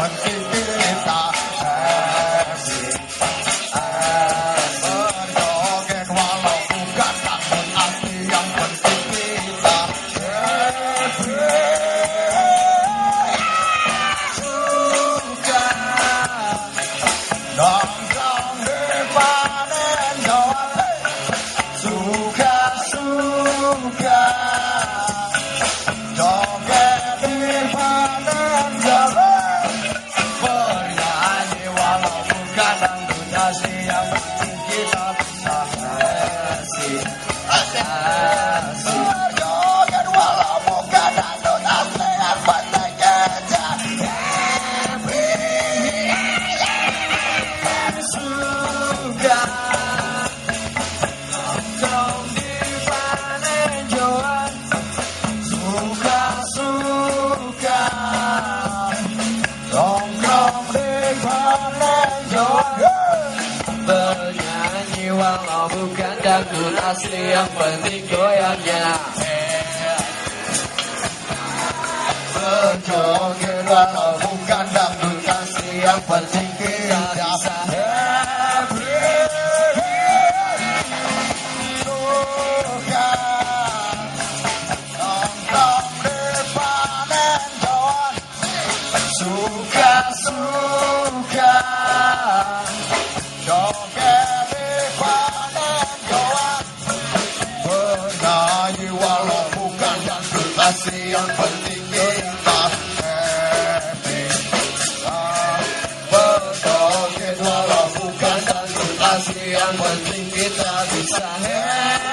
penting kita happy. Berjoget walau bukan takut asli, yang penting kita happy. Suka nongkrong di panen Jawa, suka joget di panen Jawa, bernyanyi walau bukan dangdut asli, yang penting kita bisa asik. Berjoget walau bukan dangdut asli, yang penting kita happy. Suka nongkrong di panen Jawa, suka nongkrong di panen Jawa, Bernyanyi walau bukan dangdut asli, yang penting goyangnya. berjoget walau bukan dangdut asli, yang penting kita bisa happy. Suka nongkrong di panen Jawa, suka joget di panen Jawa, bernyanyi walau bukan dangdut asli, yang penting kita happy. Berjoget walau bukan dangdut asli, yang penting kita bisa happy.